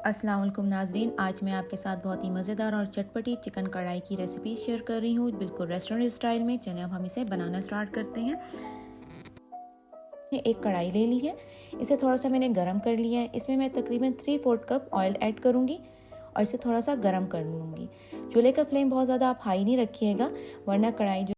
अस्सलाम वालेकुम नाज़रीन, आज मैं आपके साथ बहुत ही मज़ेदार और चटपटी चिकन कढ़ाई की रेसिपी शेयर कर रही हूँ, बिल्कुल रेस्टोरेंट स्टाइल में। चलिए अब हम इसे बनाना स्टार्ट करते हैं। एक कढ़ाई ले ली है, इसे थोड़ा सा मैंने गरम कर लिया है। इसमें मैं तकरीबन 3/4 कप ऑयल ऐड करूँगी और इसे थोड़ा सा गरम कर लूँगी। चूल्हे का फ्लेम बहुत ज़्यादा आप हाई नहीं रखिएगा, वरना कढ़ाई जो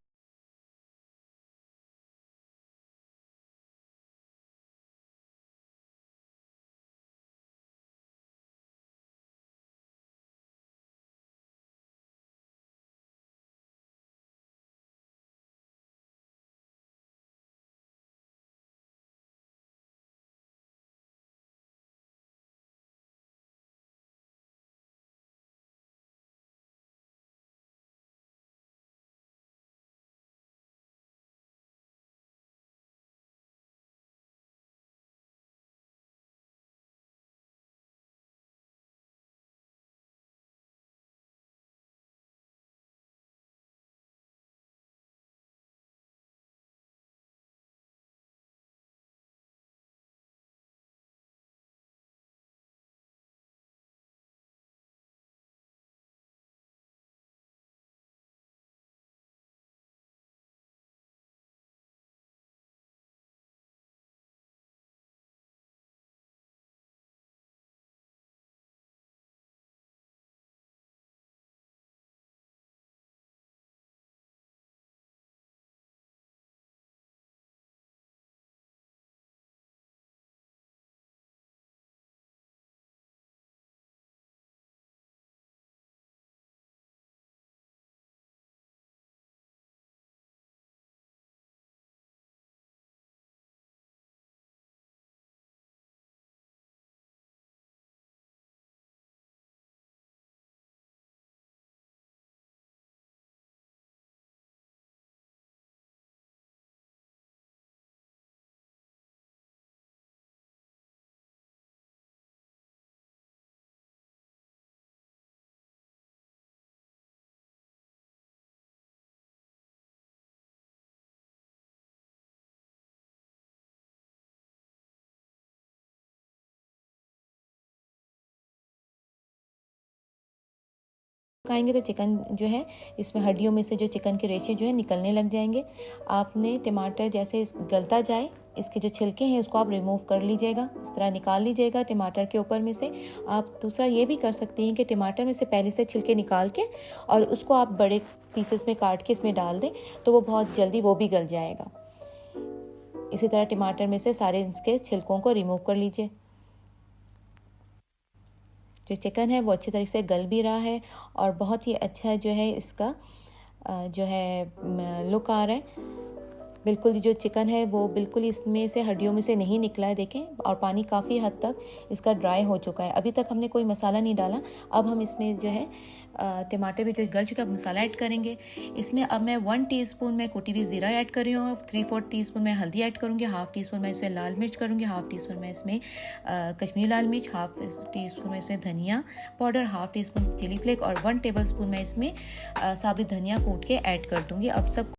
पकाएंगे तो चिकन जो है, इसमें हड्डियों में से जो चिकन के रेशे जो है निकलने लग जाएंगे। आपने टमाटर जैसे गलता जाए, इसके जो छिलके हैं उसको आप रिमूव कर लीजिएगा, इस तरह निकाल लीजिएगा टमाटर के ऊपर में से। आप दूसरा ये भी कर सकती हैं कि टमाटर में से पहले से छिलके निकाल के और उसको आप बड़े पीसेस में काट के इसमें डाल दें, तो वो बहुत जल्दी वो भी गल जाएगा। इसी तरह टमाटर में से सारे इसके छिलकों को रिमूव कर लीजिए। जो चिकन है वो अच्छी तरीके से गल भी रहा है और बहुत ही अच्छा जो है इसका जो है लुक आ रहा है। बिल्कुल जो चिकन है वो बिल्कुल इसमें से हड्डियों में से नहीं निकला है, देखें। और पानी काफ़ी हद तक इसका ड्राई हो चुका है। अभी तक हमने कोई मसाला नहीं डाला। अब हम इसमें जो है टमाटर भी जो गल चुका है, मसाला ऐड करेंगे। इसमें अब मैं 1 टीस्पून में कुटी हुई ज़ीरा ऐड कर रही हूँ, 3/4 टीस्पून में हल्दी ऐड करूँगी, हाफ़ टीस्पून में इसमें लाल मिर्च करूँगी, हाफ़ टीस्पून में इसमें कश्मीरी लाल मिर्च, हाफ़ टीस्पून में इसमें धनिया powder, half teaspoon chilli flake और 1 टेबलस्पून में इसमें साबुत धनिया कूट के ऐड कर दूँगी। अब सब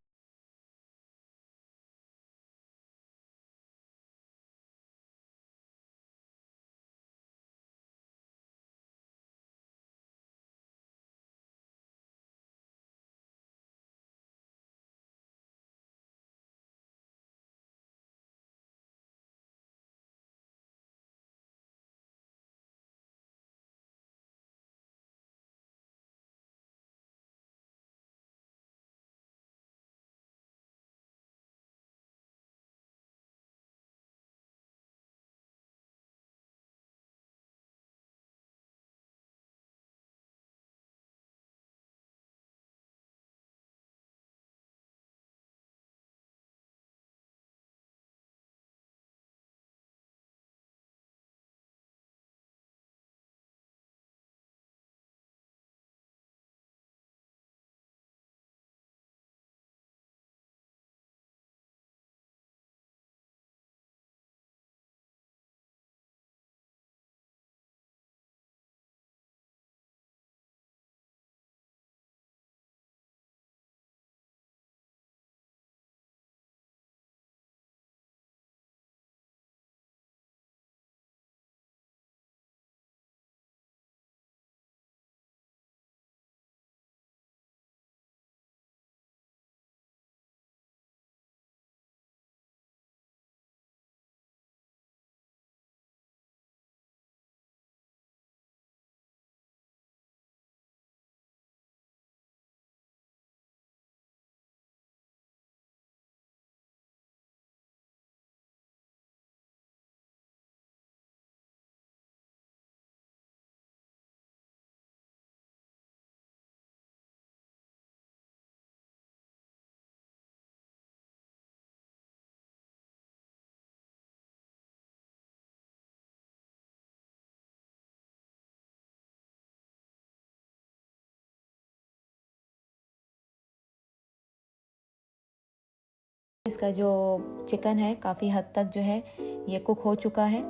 इसका जो चिकन है काफ़ी हद तक जो है ये कुक हो चुका है।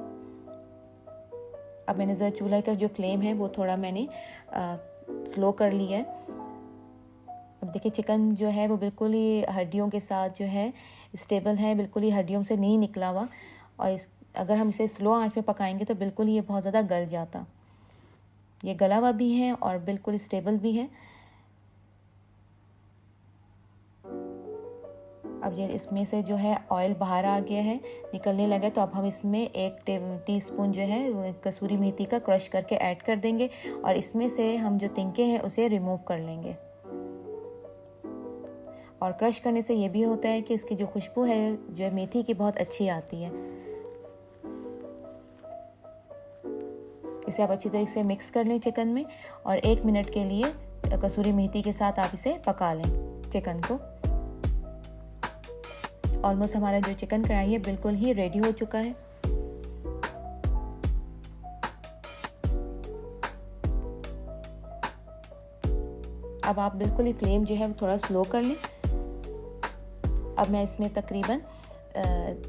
अब मैंने ज़रा चूल्हा का जो फ्लेम है वो थोड़ा मैंने स्लो कर लिया है। अब देखिए चिकन जो है वो बिल्कुल ही हड्डियों के साथ जो है स्टेबल है, बिल्कुल ही हड्डियों से नहीं निकला हुआ। और अगर हम इसे स्लो आंच में पकाएंगे तो बिल्कुल ये बहुत ज़्यादा गल जाता। ये गला हुआ भी है और बिल्कुल स्टेबल भी है। अब ये इसमें से जो है ऑयल बाहर आ गया है, निकलने लगा। तो अब हम इसमें 1 टीस्पून जो है कसूरी मेथी का क्रश करके ऐड कर देंगे और इसमें से हम जो तिनके हैं उसे रिमूव कर लेंगे। और क्रश करने से ये भी होता है कि इसकी जो खुशबू है जो है मेथी की बहुत अच्छी आती है। इसे आप अच्छी तरीके से मिक्स कर लें चिकन में और 1 मिनट के लिए कसूरी मेथी के साथ आप इसे पका लें चिकन को। ऑलमोस्ट हमारा जो चिकन कढ़ाई है बिल्कुल ही रेडी हो चुका है। अब आप बिल्कुल ही फ्लेम जो है थोड़ा स्लो कर लें। अब मैं इसमें तकरीबन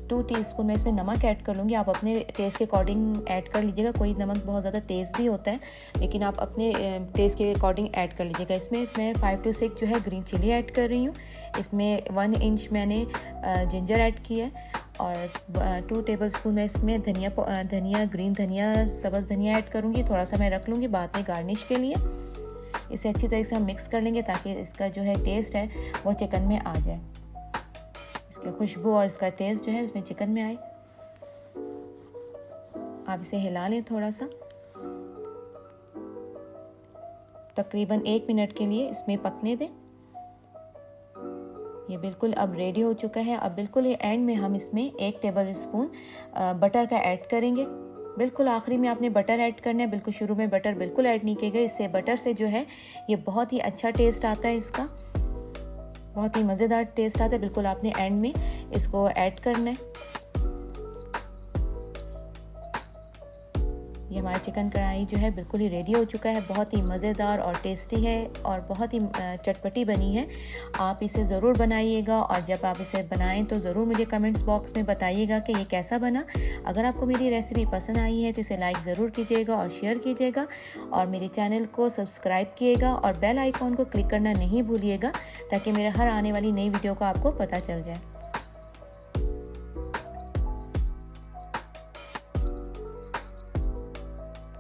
2 टीस्पून में इसमें नमक ऐड कर लूँगी। आप अपने टेस्ट के अकॉर्डिंग ऐड कर लीजिएगा। कोई नमक बहुत ज़्यादा तेज़ भी होता है, लेकिन आप अपने टेस्ट के अकॉर्डिंग ऐड कर लीजिएगा। इसमें मैं 5 से 6 जो है ग्रीन चिली ऐड कर रही हूँ। इसमें 1 इंच मैंने जिंजर ऐड किया है और 2 टेबलस्पून मैं इसमें धनिया ग्रीन धनिया सब्ज़ धनिया ऐड करूँगी। थोड़ा सा मैं रख लूँगी बाद में गार्निश के लिए। इसे अच्छी तरीके से हम मिक्स कर लेंगे ताकि इसका जो है टेस्ट है वो चिकन में आ जाए, इसकी खुशबू और इसका टेस्ट जो है इसमें चिकन में आए। आप इसे हिला लें थोड़ा सा। तकरीबन 1 मिनट के लिए इसमें पकने दें। ये बिल्कुल अब रेडी हो चुका है। अब बिल्कुल ये एंड में हम इसमें 1 टेबलस्पून बटर का ऐड करेंगे। बिल्कुल आखिरी में आपने बटर ऐड करना है, बिल्कुल शुरू में बटर बिल्कुल ऐड नहीं किएगा। इससे बटर से जो है ये बहुत ही अच्छा टेस्ट आता है, इसका बहुत ही मज़ेदार टेस्ट आता है। बिल्कुल आपने एंड में इसको ऐड करना है। ये हमारा चिकन कढ़ाई जो है बिल्कुल ही रेडी हो चुका है। बहुत ही मज़ेदार और टेस्टी है और बहुत ही चटपटी बनी है। आप इसे ज़रूर बनाइएगा और जब आप इसे बनाएं तो ज़रूर मुझे कमेंट्स बॉक्स में बताइएगा कि ये कैसा बना। अगर आपको मेरी रेसिपी पसंद आई है तो इसे लाइक ज़रूर कीजिएगा और शेयर कीजिएगा और मेरे चैनल को सब्सक्राइब कीजिएगा और बेल आइकॉन को क्लिक करना नहीं भूलिएगा ताकि मेरा हर आने वाली नई वीडियो का आपको पता चल जाए।